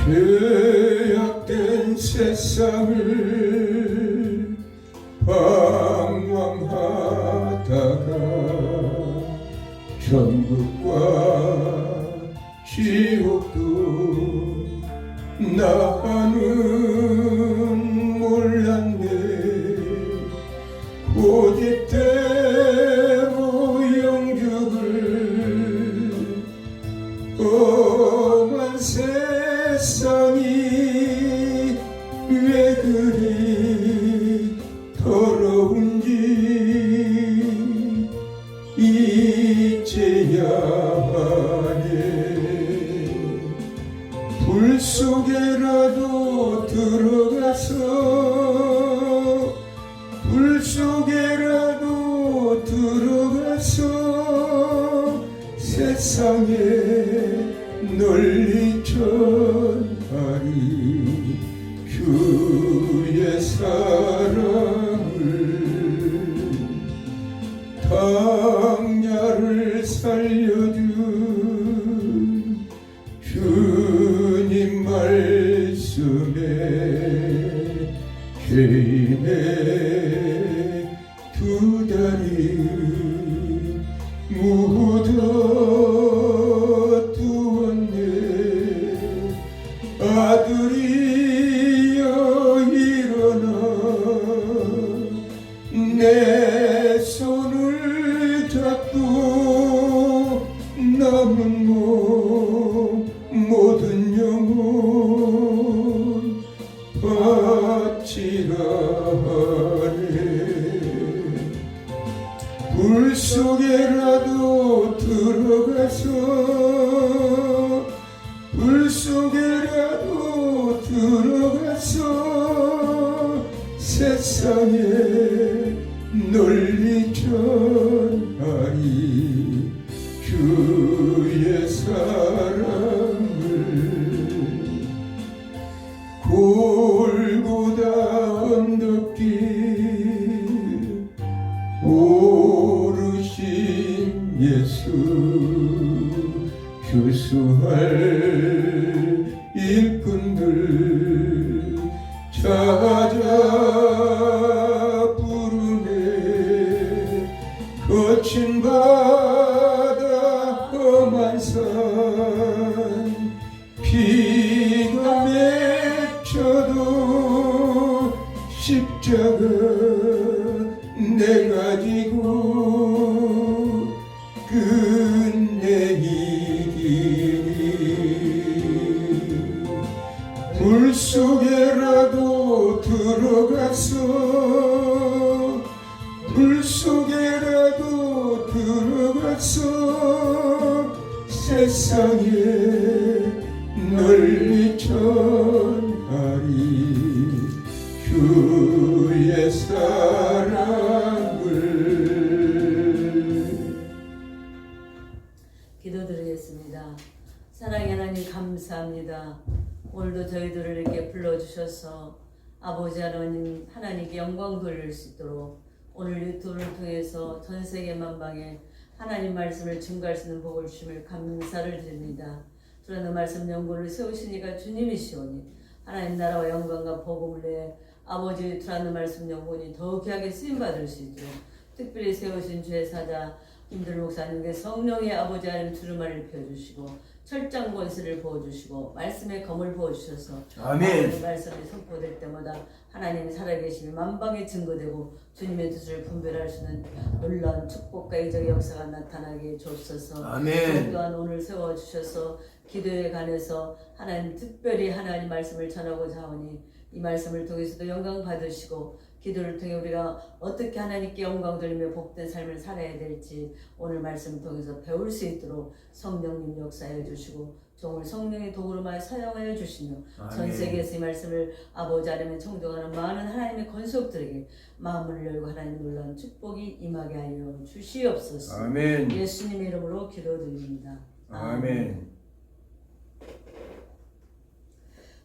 죄악된 세상을 방황하다가 천국과 지옥도 나는 몰랐네. 고집대로 영죽을 험한 세상이 왜 그리 더러운지 이제야 하네. 불 속에라도 들어가서 불 속에라도 들어가서 세상에 널리 전하리 주의 사랑을. 당야를 살려준 주님 말씀에 죄인의 두 다리 묻어두었네. 아들이여 일어나 내 손을 잡고 남은 몸 모든 영혼 바치라 하네. 불 속에라도 들어가서 불 속에라도 들어가서 세상에 널리 전하리 주의 사랑을. 골고다 언덕길 오르신 예수 휴수할 일꾼들 찾아 부르네. 거친 바다 험한 산 피가 맺혀도 십자가 내가 지고 끝내 이기니. 불 속에라도 들어가서 불 속에라도 들어가서 세상에 널리 전하리 주의 사랑을. 기도드리겠습니다. 사랑의 하나님 감사합니다. 오늘도 저희들을 이렇게 불러주셔서 아버지 하나님 하나님께 영광 돌릴 수 있도록 오늘 유튜브를 통해서 전 세계 만방에 하나님 말씀을 증거할 수 있는 복을 주심을 감사를 드립니다. 주라는 말씀 연구를 세우시니까 주님이시오니 하나님 나라와 영광과 복음을 내 아버지 주라는 말씀 연구니 더 귀하게 쓰임받을 수 있도록 특별히 세우신 주의 사자 김들 목사님께 성령의 아버지 하나님 두루마리를 펴주시고 철장 권세를 부어주시고 말씀의 검을 부어주셔서 아멘. 말씀이 선포될 때마다 하나님이 살아계심이 만방에 증거되고 주님의 뜻을 분별할 수 있는 놀라운 축복과 이적의 역사가 나타나게 주옵소서. 아멘. 또한 오늘 세워주셔서 기도에 관해서 하나님 특별히 하나님 말씀을 전하고자 하오니 이 말씀을 통해서도 영광 받으시고 기도를 통해 우리가 어떻게 하나님께 영광 돌리며 복된 삶을 살아야 될지 오늘 말씀을 통해서 배울 수 있도록 성령님 역사해 주시고 종을 성령의 도구로만 사용하여 주시며 전 세계에서 이 말씀을 아버지 하나님의 청정하는 많은 하나님의 권속들에게 마음을 열고 하나님의 놀라운 축복이 임하게 하여 주시옵소서. 아멘. 예수님의 이름으로 기도드립니다. 아멘.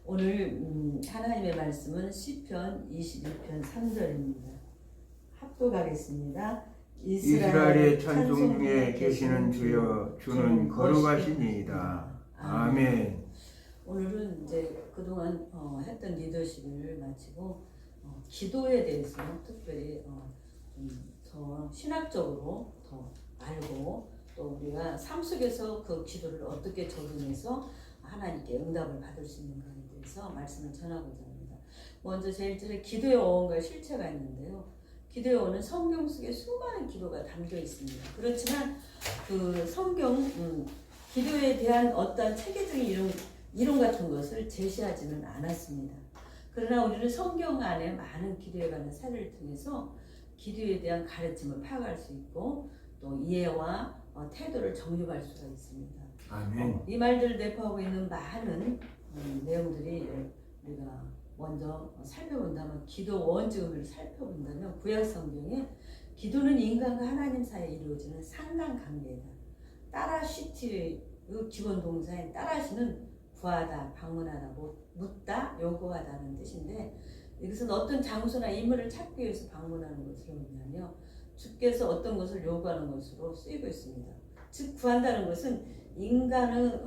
오늘 하나님의 말씀은 시편 22편 3절입니다. 합독하겠습니다. 이스라엘의 찬송 중에 계시는 주여 주는 거룩하시니이다. 아멘. 오늘은 이제 그동안 했던 리더십을 마치고 기도에 대해서 특별히 좀 더 신학적으로 더 알고 또 우리가 삶 속에서 그 기도를 어떻게 적용해서 하나님께 응답을 받을 수 있는가에 대해서 말씀을 전하고자 합니다. 먼저 제일 전에 기도의 어원과 실체가 있는데요. 기도의 어원은 성경 속에 수많은 기도가 담겨 있습니다. 그렇지만 그 성경 기도에 대한 어떤 체계적인 이론 같은 것을 제시하지는 않았습니다. 그러나 우리는 성경 안에 많은 기도에 관한 사례를 통해서 기도에 대한 가르침을 파악할 수 있고 또 이해와 태도를 정립할 수가 있습니다. 아멘. 이 말들을 내포하고 있는 많은 내용들이 우리가 먼저 살펴본다면 기도 원칙을 살펴본다면 구약 성경에 기도는 인간과 하나님 사이에 이루어지는 상당 관계다. 따라시티의 기본 동사인 따라시는 구하다, 방문하다, 묻다, 요구하다는 뜻인데 이것은 어떤 장소나 인물을 찾기 위해서 방문하는 것을 의미하며 주께서 어떤 것을 요구하는 것으로 쓰이고 있습니다. 즉 구한다는 것은 인간의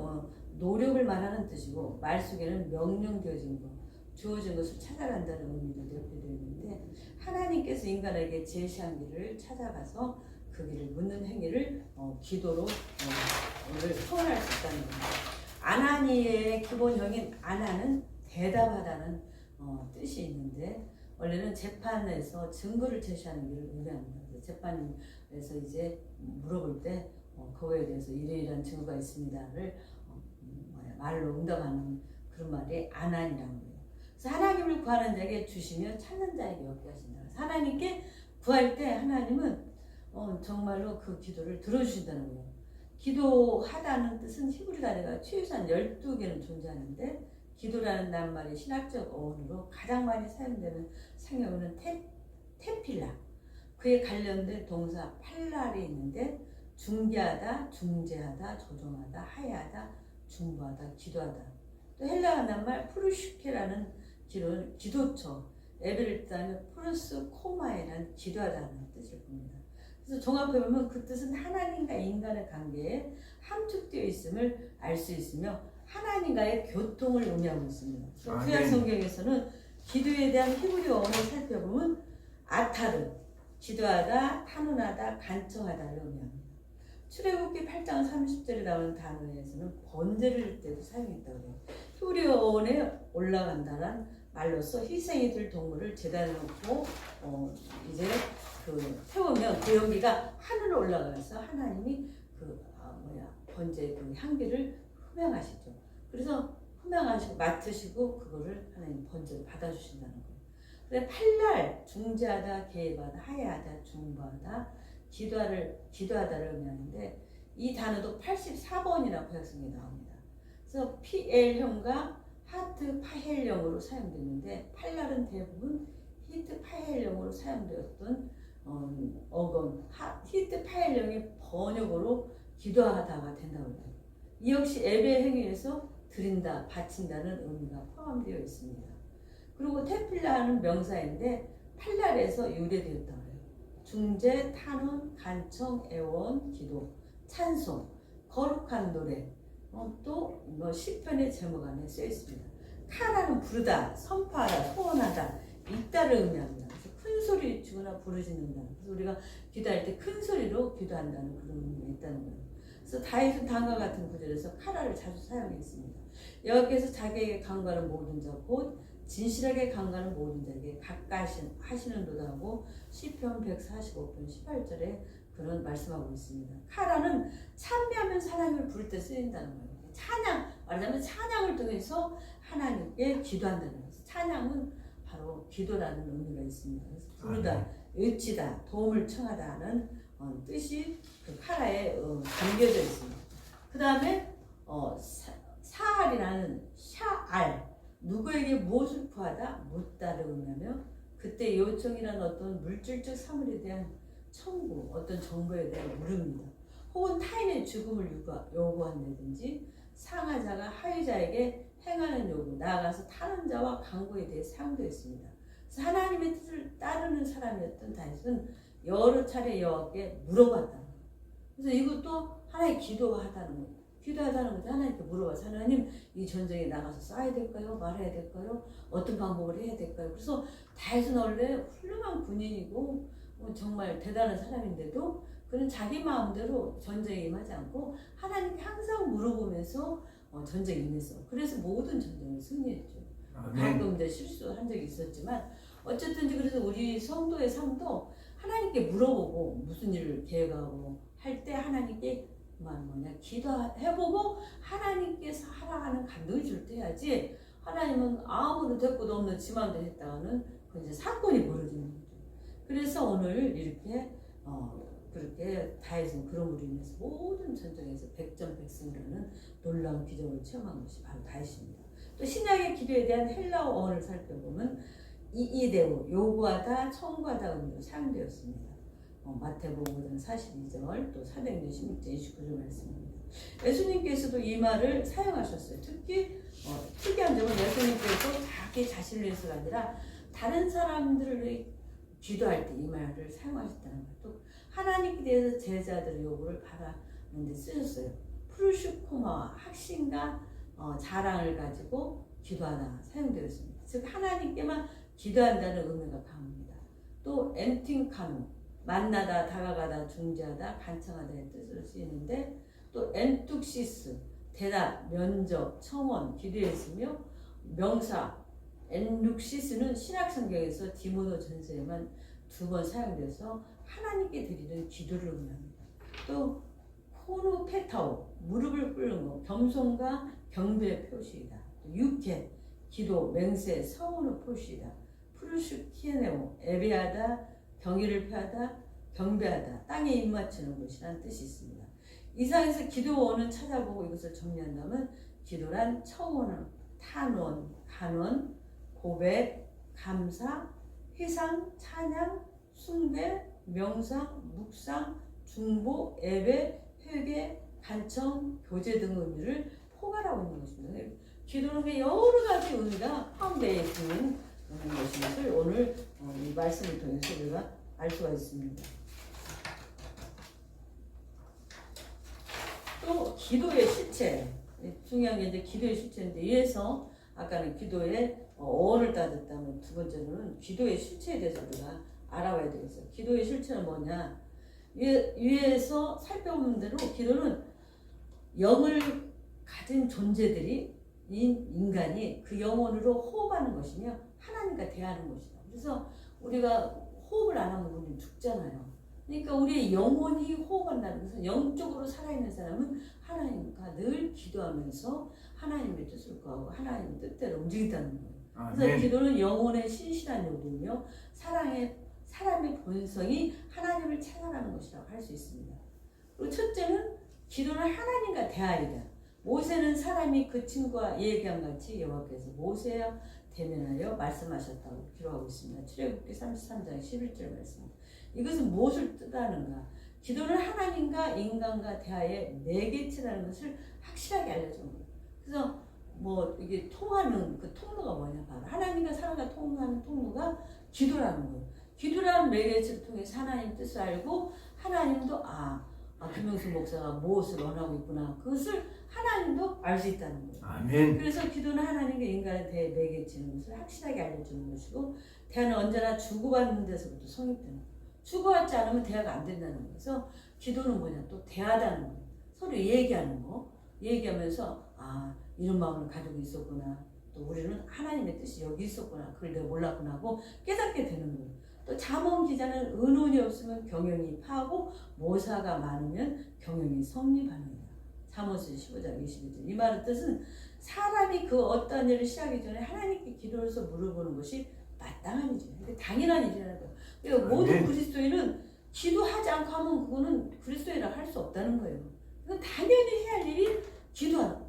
노력을 말하는 뜻이고 말 속에는 명령되어진 것, 주어진 것을 찾아간다는 의미로 내포되어 있는데 하나님께서 인간에게 제시한 길을 찾아가서 그 길을 묻는 행위를 기도로 오늘 표현할 수 있다는 겁니다. 아나니의 기본형인 아나는 대답하다는 뜻이 있는데 원래는 재판에서 증거를 제시하는 것을 의미합니다. 재판에서 이제 물어볼 때 그거에 대해서 이러이러한 증거가 있습니다를 말로 응답하는 그런 말이 아난이라고 해요. 그래서 하나님을 구하는 자에게 주시며 찾는 자에게 얻게 하신다. 그래서 하나님께 구할 때 하나님은 정말로 그 기도를 들어주신다는 거예요. 기도하다는 뜻은 히브리 단어가 최소한 12개는 존재하는데 기도라는 낱말이 신학적 어원으로 가장 많이 사용되는 상형어는 테필라, 그에 관련된 동사 팔랄이 있는데 중개하다, 중재하다, 조정하다, 하야하다, 중보하다, 기도하다. 또 헬라어 낱말 프루슈케라는 기도처, 에베를 따면 프루스 코마에라는 기도하다는 뜻을 봅니다. 그래서 종합해보면 그 뜻은 하나님과 인간의 관계에 함축되어 있음을 알 수 있으며 하나님과의 교통을 의미하고 있습니다. 구약 성경에서는 기도에 대한 히브리 어원을 살펴보면 아타르, 기도하다, 탄원하다, 간청하다를 의미합니다. 출애굽기 8장 30절에 나오는 단어에서는 번제를 때도 사용했다고 해요. 히브리 어원에 올라간다는 말로써 희생이 될 동물을 제단에 놓고 이제 태우면 그 연기가 하늘로 올라가서 하나님이 번제 그 향기를 흠양하시죠. 그래서 흠양하시고 맡으시고 그거를 하나님 번제를 받아주신다는 거예요. 그래서 팔날 중재하다, 개입하다, 하야하다, 중보하다, 기도하다를 의미하는데 이 단어도 84번이나 구약성에 나옵니다. 그래서 PL형과 하트 파헬형으로 사용됐는데 팔날은 대부분 히트 파헬형으로 사용되었던 어건 히트 파헬형의 번역으로 기도하다가 된다고 해요. 이 역시 예배 행위에서 드린다, 바친다는 의미가 포함되어 있습니다. 그리고 테필라는 명사인데 팔날에서 유래되었다고 해요. 중재, 탄원, 간청, 애원, 기도, 찬송, 거룩한 노래, 또 시편의 제목 안에 쓰여 있습니다. 카라는 부르다, 선포하다, 소원하다, 읽다를 의미합니다. 그래서 큰 소리 치거나 부르짖는다. 그래서 우리가 기도할 때 큰 소리로 기도한다는 그런 의미가 있다는 거예요. 그래서 다윗은 다음과 같은 구절에서 카라를 자주 사용했습니다. 여호와께서 자기에게 간구하는 모든 자 곧 진실하게 간구하는 모든 자에게 가까이 하시는도다 하고 시편 145편 18절에 그런 말씀하고 있습니다. 카라는 찬미하면 하나님을 부를 때 쓰인다는 거예요. 찬양, 말하자면 찬양을 통해서 하나님께 기도한다는 거예요. 찬양은 바로 기도라는 의미가 있습니다. 그래서 부르다, 외치다, 도움을 청하다 하는 뜻이 그 카라에 담겨져 있습니다. 그 다음에 사알이라는 샤알, 누구에게 무엇을 구하다, 묻다를 의미하며 그때 요청이라는 어떤 물질적 사물에 대한 청구, 어떤 정보에 대한 물음입니다. 혹은 타인의 죽음을 요구한다든지 상하자가 하위자에게 행하는 요구, 나아가서 타는 자와 강구에 대해 사용되었습니다. 그래서 하나님의 뜻을 따르는 사람이었던 다윗은 여러 차례 여호와께 물어봤다. 그래서 이것도 하나의 기도하다는 거예요. 기도하다는 거죠. 하나님께 물어봐서 하나님 이 전쟁에 나가서 싸야 될까요? 말해야 될까요? 어떤 방법을 해야 될까요? 그래서 다윗은 원래 훌륭한 군인이고 정말 대단한 사람인데도 그는 자기 마음대로 전쟁에 임하지 않고 하나님께 항상 물어보면서 전쟁에 임했어. 그래서 모든 전쟁을 승리했죠. 가끔 이제 실수한 적이 있었지만 어쨌든지 그래서 우리 성도의 삶도 하나님께 물어보고 무슨 일을 계획하고 할 때 하나님께 기도해보고 하나님께서 하라는 감동을 줄 때 해야지. 하나님은 아무런 대꾸도 없는 지 마음대로 했다가는 그 이제 사건이 벌어지는 거죠. 그래서 오늘 이렇게 그렇게 다윗은 그럼으로 인해서 모든 전쟁에서 백전백승이라는 놀라운 기적을 체험한 것이 바로 다윗입니다. 또 신약의 기도에 대한 헬라어 어원을 살펴보면 이데오, 요구하다, 청구하다 의미로 사용되었습니다. 마태복음 5장 42절, 또 사도행전 16장 29절 말씀입니다. 예수님께서도 이 말을 사용하셨어요. 특히 특이한 점은 예수님께서 자기 자신을 위해서가 아니라 다른 사람들을 위해 기도할 때 이 말을 사용하셨다는 거예요. 또 하나님께 대해서 제자들의 요구를 바라는 데 쓰셨어요. 프루슈코마와 확신과 자랑을 가지고 기도하다 사용되었습니다. 즉 하나님께만 기도한다는 의미가 강합니다. 또 엔팅카노, 만나다, 다가가다, 중재하다, 간청하다의 뜻으로 쓰이는데 또 엔툭시스, 대답, 면접, 청원, 기도에 쓰며 명사 엔룩시스는 신약성경에서 디모데 전서에만 2번 사용돼서 하나님께 드리는 기도를 의미합니다. 또 코노페타오, 무릎을 꿇는 것, 겸손과 경배의 표시이다. 또 유케, 기도, 맹세, 성원의 표시이다. 프루슈키에네오, 예배하다, 경의를 표하다, 경배하다, 땅에 입맞추는 것이라는 뜻이 있습니다. 이상에서 기도원은 찾아보고 이것을 정리한다면 기도란 청원, 탄원, 간원, 고백, 감사, 회상, 찬양, 숭배, 명상, 묵상, 중보, 예배, 회개, 간청, 교제 등의 의미를 포괄하고 있는 것입니다. 기도는 여러 가지 의미가 포함되어 있는 것을 오늘 이 말씀을 통해서 우리가 알 수가 있습니다. 또 기도의 실체, 중요한 게 이제 기도의 실체인데 위에서 아까는 기도의 어원을 따졌다면 두 번째로는 기도의 실체에 대해서 우리가 알아봐야 되겠어요. 기도의 실체는 뭐냐? 위에서 살펴본 대로 기도는 영을 가진 존재들이 인간이 그 영혼으로 호흡하는 것이며 하나님과 대하는 것이다. 그래서 우리가 호흡을 안 하면 우리는 죽잖아요. 그러니까 우리의 영혼이 호흡한다는 것은 영적으로 살아있는 사람은 하나님과 늘 기도하면서 하나님의 뜻을 구하고 하나님의 뜻대로 움직인다는 거예요. 그래서 기도는 영혼의 신실한 요구이며 사람의 본성이 하나님을 찬양하는 것이라고 할 수 있습니다. 그리고 첫째는 기도는 하나님과 대하이다. 모세는 사람이 그 친구와 얘기한 같이 여호와께서 모세와 대면하여 말씀하셨다고 기록하고 있습니다. 출애굽기 33장 11절 말씀입니다. 이것은 무엇을 뜻하는가? 기도는 하나님과 인간과 대화의 매개체라는 것을 확실하게 알려준 거예요. 그래서 이게 통하는 그 통로가 뭐냐? 바로 하나님과 사람과 통하는 통로가 기도라는 거예요. 기도라는 매개체를 통해서 하나님 뜻을 알고 하나님도 김영수 목사가 무엇을 원하고 있구나. 그것을 하나님도 알 수 있다는 거예요. 아멘. 그래서 기도는 하나님과 인간의 대해 매개체는 것을 확실하게 알려주는 것이고 대화는 언제나 주고받는 데서부터 성립되는 거예요. 주고받지 않으면 대화가 안 된다는 거예요. 그래서 기도는 뭐냐? 또 대하다는 거예요. 서로 얘기하는 거. 얘기하면서 이런 마음을 가지고 있었구나. 또 우리는 하나님의 뜻이 여기 있었구나. 그걸 내가 몰랐구나 하고 깨닫게 되는 거예요. 또 잠언 기자는 의논이 없으면 경영이 파하고 모사가 많으면 경영이 성립하느니라. 잠언서 15장 22절. 이 말의 뜻은 사람이 그 어떤 일을 시작하기 전에 하나님께 기도해서 물어보는 것이 마땅한 일이에요. 당연한 일이라는 거예요. 그러니까 모든 그리스도인은 기도하지 않고 하면 그거는 그리스도인이라 할 수 없다는 거예요. 그건 당연히 해야 할 일이 기도라는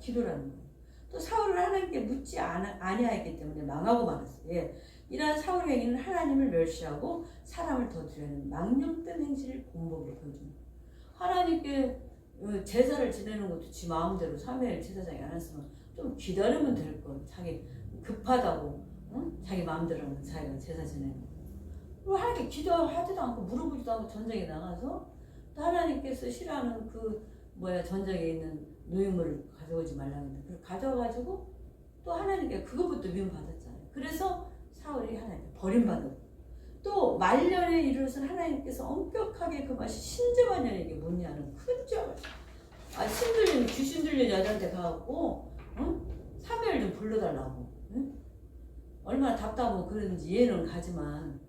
거예요. 또 사울은 하나님께 묻지 아니하였기 때문에 망하고 말았어요. 이러한 사울의 행위는 하나님을 멸시하고 사람을 더디려는 망령된 행실을 본보기로 보여줍니다. 하나님께 제사를 지내는 것도 지 마음대로 3일 제사장이 안 했으면 좀 기다리면 될 걸. 자기 급하다고 자기 마음대로 하면 자기가 제사 지내는 거. 그리고 하나님께 기도하지도 않고 물어보지도 않고 전쟁에 나가서 또 하나님께서 싫어하는 그 전적에 있는 노예물을 가져오지 말라고 했는데 그걸 가져와가지고 또 하나님께 그것부터 미움받았잖아요. 그래서 사울이 하나님께 버림받았고 또 말년에 이르러서는 하나님께서 엄격하게 그 맛이 신재반년에게 뭐냐는 큰 죄를 귀신 들린 여자한테 가갖고 사무엘 좀 불러달라고 얼마나 답답하고 그런지 이해는 가지만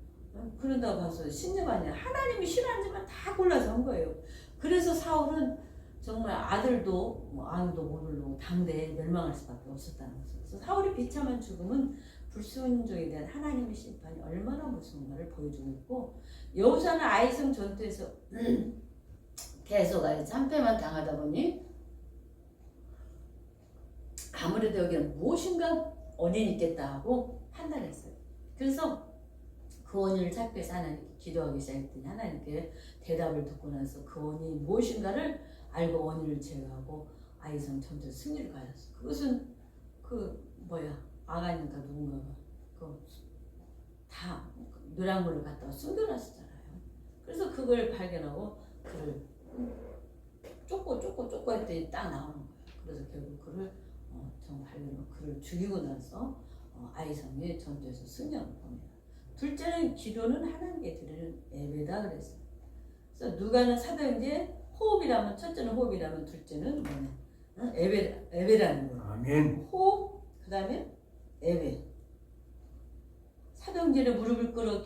그런다고 가서 신재반년 하나님이 싫어하지만 다 골라서 한 거예요. 그래서 사울은 정말 아들도 아우도 모르고 당대에 멸망할 수밖에 없었다는 거죠. 그래서 사울이 비참한 죽음은 불순종에 대한 하나님의 심판이 얼마나 무서운가를 보여주고 있고 여호사는 아이성 전투에서 계속 참패만 당하다 보니 아무래도 여기는 무엇인가 원인이 있겠다 하고 판단했어요. 그래서 그 원인을 찾기 위해서 하나님께 기도하기 시작했더니 하나님께 대답을 듣고 나서 그 원인이 무엇인가를 알고 원인을 제거하고 아이성 전투 승리를 가졌어요. 그것은 아가니까 누군가가 다 노량물을 갖다가 숨겨놨었잖아요. 그래서 그걸 발견하고 그를 쫓고 했더니 딱 나오는 거예요. 그래서 결국 그를 발견하고 그를 죽이고 나서 아이성의 전투에서 승리한 겁니다. 둘째는 기도는 하나님께 드리는 예배다 그랬어요. 그래서 누가는 사도행전 호흡이라면 첫째는 호흡이라면 둘째는 예배라는 거예요. 아멘. 호흡 그 다음에 예배. 사도행전에 무릎을 꿇어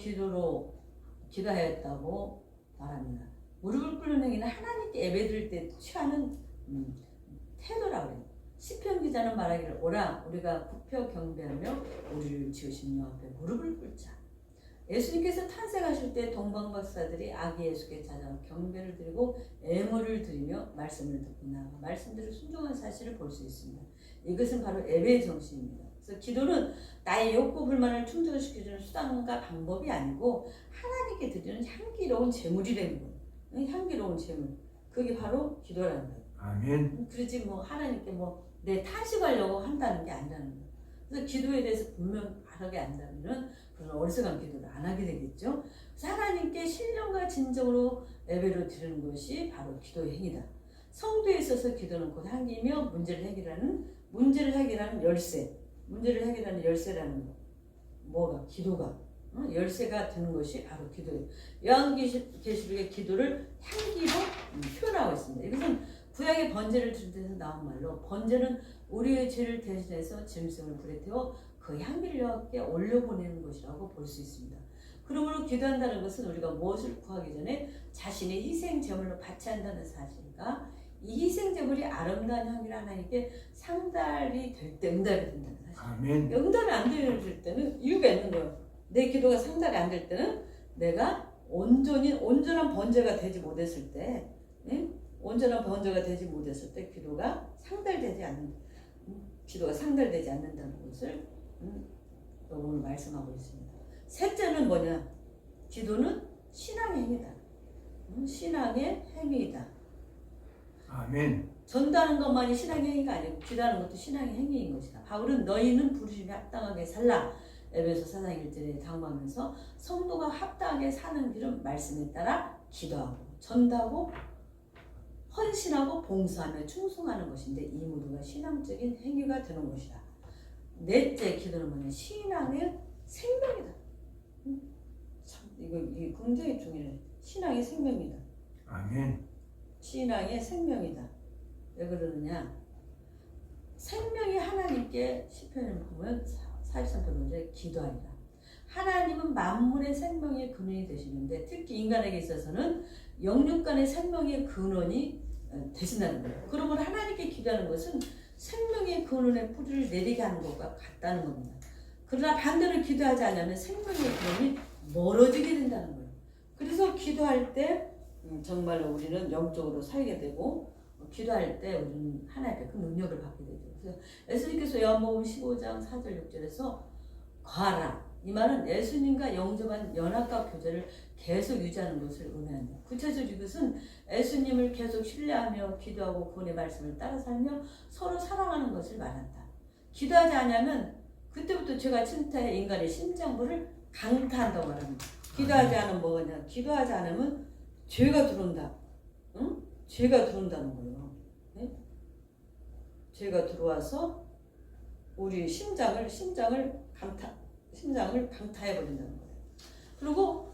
기도하였다고 말합니다. 무릎을 꿇는 행위는 하나님께 예배드릴 때 취하는 태도라고 해요. 시편 기자는 말하기를 오라 우리가 굽혀 경배하며 우리를 지으신 여 앞에 무릎을 꿇자. 예수님께서 탄생하실 때 동방박사들이 아기 예수께 찾아와 경배를 드리고 애물을 드리며 말씀을 듣고 나아가 말씀대로 순종한 사실을 볼 수 있습니다. 이것은 바로 예배의 정신입니다. 그래서 기도는 나의 욕구 불만을 충족시켜주는 수단과 방법이 아니고 하나님께 드리는 향기로운 제물이라는 거예요. 향기로운 제물. 그게 바로 기도라는 거예요. 아멘. 그러지 하나님께 내 탄식하려고 한다는 게 아니라는 거예요. 그래서 기도에 대해서 분명하게 안다면 그런 어리석은 기도를 안 하게 되겠죠. 그래서 하나님께 신령과 진정으로 예배를 드리는 것이 바로 기도의 행위다. 성도에 있어서 기도는 곧 향기이며 문제를 해결하는 열쇠. 문제를 해결하는 열쇠라는 거. 기도가 열쇠가 되는 것이 바로 기도예요. 요한계시록의 기도를 향기로 표현하고 있습니다. 이것은 구약의 번제를 드릴 때서 나온 말로 번제는 우리의 죄를 대신해서 짐승을 불에 태워 그 향기를 여호와께 올려보내는 것이라고 볼 수 있습니다. 그러므로 기도한다는 것은 우리가 무엇을 구하기 전에 자신의 희생 제물로 바쳐야 한다는 사실과 이 희생 제물이 아름다운 향기를 하나님께 상달이 될 때 응답이 된다는 사실. 아멘. 응답이 안 될 때는 이유가 있는 거예요. 내 기도가 상달이 안 될 때는 내가 온전한 번제가 되지 못했을 때, 온전한 번제가 되지 못했을 때 기도가 상달되지 않는다는 것을 오늘 말씀하고 있습니다. 셋째는 뭐냐? 기도는 신앙의 행위다. 신앙의 행위이다. 아멘. 전다는 것만이 신앙의 행위가 아니고 기도하는 것도 신앙의 행위인 것이다. 바울은 너희는 부르심에 합당하게 살라. 에베소 4장 1절에 당부하면서 성도가 합당하게 사는 길은 말씀에 따라 기도하고 전다고 헌신하고 봉사하며 충성하는 것인데 이 모두가 신앙적인 행위가 되는 것이다. 넷째 기도는 뭐냐? 신앙의 생명이다. 이게 굉장히 중요해. 신앙의 생명이다. 아멘. 신앙의 생명이다. 왜 그러느냐? 생명이 하나님께 시편을 보면 43편에 기도하리라. 하나님은 만물의 생명의 근원이 되시는데 특히 인간에게 있어서는 영육간의 생명의 근원이 되신다는 거예요. 그러므로 하나님께 기도하는 것은 생명의 근원에 뿌리를 내리게 하는 것과 같다는 겁니다. 그러나 반대로 기도하지 않으면 생명의 근원이 멀어지게 된다는 거예요. 그래서 기도할 때 정말로 우리는 영적으로 살게 되고 기도할 때 우리는 하나님께 그 능력을 받게 되죠. 그래서 예수님께서 요한복음 15장 4절 6절에서 거하라. 이 말은 예수님과 영접한 연합과 교제를 계속 유지하는 것을 의미합니다. 구체적으로 이것은 예수님을 계속 신뢰하며 기도하고 그분의 말씀을 따라 살며 서로 사랑하는 것을 말한다. 기도하지 않으면 그때부터 죄가 침투해 인간의 심장부를 강타한다고 말합니다. 기도하지 않으면 뭐냐? 기도하지 않으면 죄가 들어온다. 응? 죄가 들어온다는 거예요. 죄가 들어와서 우리 심장을 강타해 버린다는 거예요. 그리고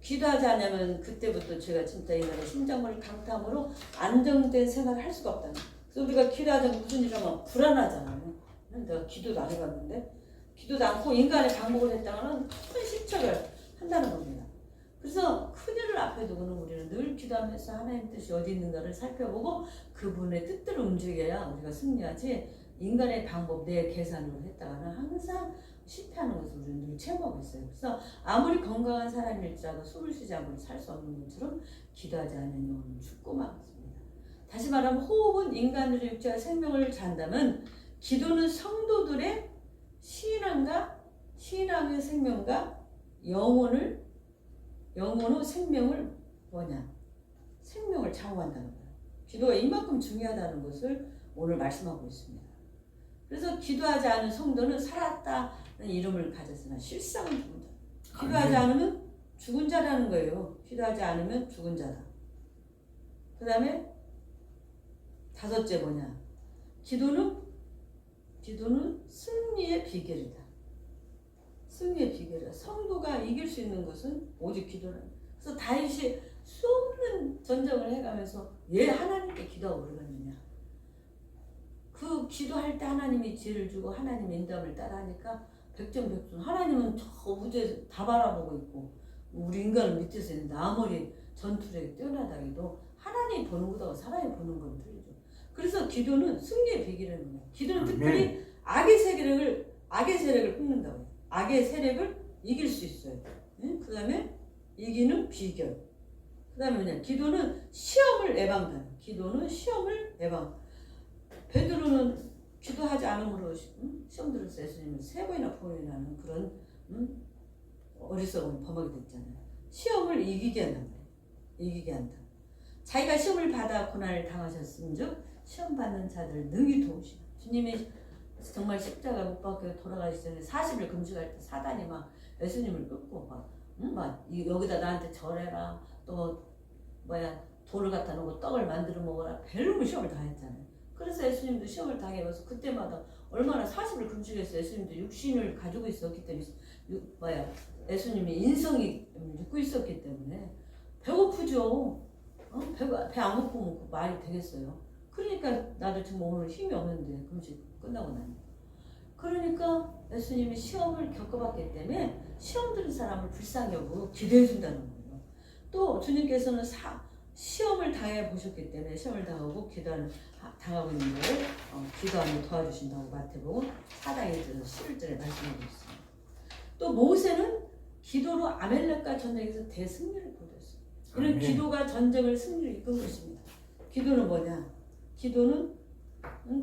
기도하지 않으면 그때부터 죄가 진짜 인간의 심장을 강타함으로 안정된 생활을 할 수가 없다는 거예요. 그래서 우리가 기도하지 않으면 무슨 일 하면 불안하잖아요. 내가 기도도 안 해봤는데 기도도 않고 인간의 방법을 했다가는 큰 실책을 한다는 겁니다. 그래서 큰일을 앞에 두고는 우리는 늘 기도하면서 하나님 뜻이 어디 있는가를 살펴보고 그분의 뜻대로 움직여야 우리가 승리하지, 인간의 방법 내 계산으로 했다가는 항상 실패하는 것을 우리는 늘 체험하고 있어요. 그래서 아무리 건강한 사람일지라도 숨을 쉬지 않고 살 수 없는 것처럼 기도하지 않는 영혼은 죽고만 있습니다. 다시 말하면 호흡은 인간들의 육체와 생명을 잔다면 기도는 성도들의 신앙의 생명과 영혼의 생명을 생명을 좌우한다는 거예요. 기도가 이만큼 중요하다는 것을 오늘 말씀하고 있습니다. 그래서 기도하지 않은 성도는 살았다는 이름을 가졌으나 실상은 죽은 자. 기도하지 않으면 죽은 자라는 거예요. 기도하지 않으면 죽은 자다. 그 다음에 다섯째 뭐냐? 기도는 승리의 비결이다. 승리의 비결이다. 성도가 이길 수 있는 것은 오직 기도는. 그래서 다윗이 수없는 전쟁을 해가면서 왜 하나님께 기도하고 그러느냐? 그 기도할 때 하나님이 지혜를 주고 하나님의 인담을 따라하니까 백전백승. 하나님은 저 우주에서 다 바라보고 있고 우리 인간은 밑에서 있는데 아무리 전투력이 뛰어나다 해도 하나님이 보는 것하고 사람이 보는 건 틀리죠. 그래서 기도는 승리의 비결이라는 거예요. 기도는 특별히 악의 세력을 끊는다고 해요. 악의 세력을 이길 수 있어요. 그 다음에 이기는 비결. 그 다음에 뭐냐? 기도는 시험을 예방하는. 베드로는 기도하지 않음으로 시험 들어서 예수님을 3번이나 부인하는 그런 어리석은 범하게 됐잖아요. 시험을 이기게 한단 말이에요. 이기게 한다. 자기가 시험을 받아 고난을 당하셨은즉 시험 받는 자들 능히 도우시라. 주님이 정말 십자가 못 박혀 돌아가시기 전에 40일 금식할 때 사단이 막 예수님을 끊고 여기다 나한테 절해라, 또 돌을 갖다 놓고 떡을 만들어 먹어라, 별놈의 시험을 다 했잖아요. 그래서 예수님도 시험을 당해봐서 그때마다 얼마나 40일 금식해서 예수님도 육신을 가지고 있었기 때문에 예수님이 인성이 믿고 있었기 때문에 배고프죠. 배 안 고프면 말이 되겠어요. 그러니까 나도 지금 오늘 힘이 없는데 금식 끝나고 나니. 그러니까 예수님이 시험을 겪어봤기 때문에 시험 들은 사람을 불쌍히 여기고 기도해 준다는 거예요. 또 주님께서는 시험을 당해 보셨기 때문에 시험을 당하고 당하고 있는 걸 기도하며 도와주신다고 마태복음 4장 1절 11절에 말씀하고 있습니다. 또 모세는 기도로 아멜렉과 전쟁에서 대승리를 거두었어요. 이런 기도가 전쟁을 승리를 이끈 것입니다. 기도는 뭐냐? 기도는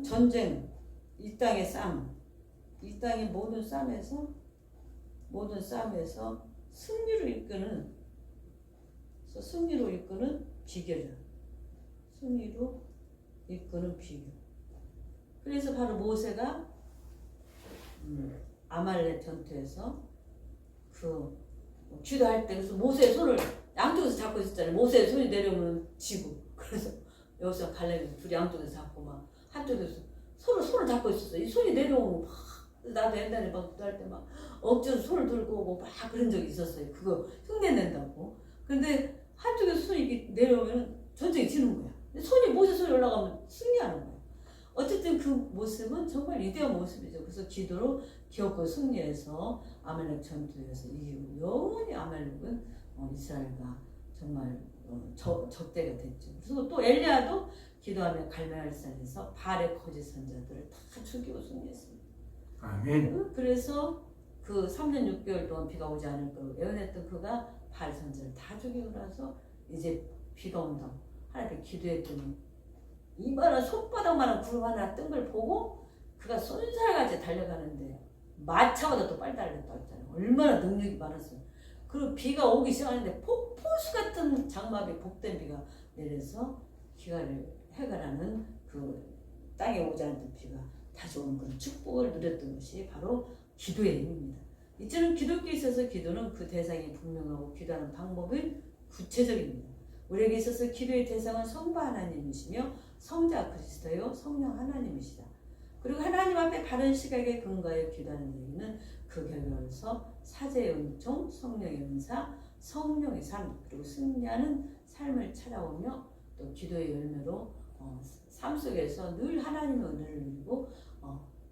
전쟁, 이 땅의 싸움, 이 땅의 모든 싸움에서 승리로 이끄는 비결이야. 승리로 이끄는 비결. 그래서 바로 모세가 아말렉 전투에서 기도할 때 그래서 모세의 손을 양쪽에서 잡고 있었잖아요. 모세의 손이 내려오면 지고, 그래서 여기서 갈렙에서 둘이 양쪽에서 잡고 막 한쪽에서 서로 손을 잡고 있었어요. 이 손이 내려오면 나도 옛날에 막 기도할 때 막 억지로 손을 들고 오고 막 그런 적이 있었어요. 그거 흉내낸다고. 근데 한쪽에서 손이 내려오면 전쟁이 지는 거야. 근데 모세 손이 올라가면 승리하는 거야. 어쨌든 그 모습은 정말 위대한 모습이죠. 그래서 기도로 기업고 승리해서 아말렉 전투에서 이기고 영원히 아말렉은 이스라엘과 정말 적대가 됐죠. 그리고 또 엘리야도 기도하며 갈멜산에서 바알의 거짓 선자들을 다 죽이고 승리했습니다. 아멘. 그래서 그 3년 6개월 동안 비가 오지 않을 거라고 예언했던 그가 바알 선자를 다 죽이고 나서 이제 비가 온다고 하나님께 기도했더니 이만한 손바닥만한 구름 하나 뜬 걸 보고 그가 쏜살같이 달려가는데 마차보다 더 빨리 달렸다고 했잖아요. 얼마나 능력이 많았어요. 그리고 비가 오기 시작하는데 폭포수 같은 장마비, 복된 비가 내려서 기가를 해결하는 그 땅에 오지 않던 비가 다시 오는 그런 축복을 누렸던 것이 바로 기도의 힘입니다. 이처럼 기독교에 있어서 기도는 그 대상이 분명하고 기도하는 방법이 구체적입니다. 우리에게 있어서 기도의 대상은 성부 하나님이시며 성자 그리스도요 성령 하나님이시다. 그리고 하나님 앞에 바른 시각에 근거하여 기도하는 자에게는 그 결과로서 사제의 은총, 성령의 은사, 성령의 삶, 그리고 승리하는 삶을 찾아오며 또 기도의 열매로 삶 속에서 늘 하나님의 은혜를 누리고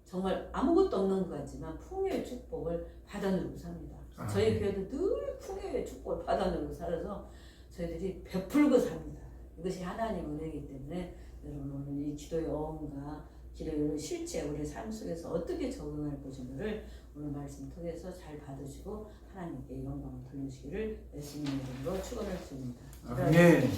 정말 아무것도 없는 것 같지만 풍요의 축복을 받아 누리고 삽니다. 저희 교회도 늘 풍요의 축복을 받아 누리고 살아서 저희들이 베풀고 삽니다. 이것이 하나님의 은혜이기 때문에 여러분 오늘 이 기도의 어음과 기도의 실제 우리 삶 속에서 어떻게 적응할 것인가를 오늘 말씀 통해서 잘 받으시고 하나님께 영광을 돌리시기를 예수님의 이름으로 축원을 드립니다. 아멘.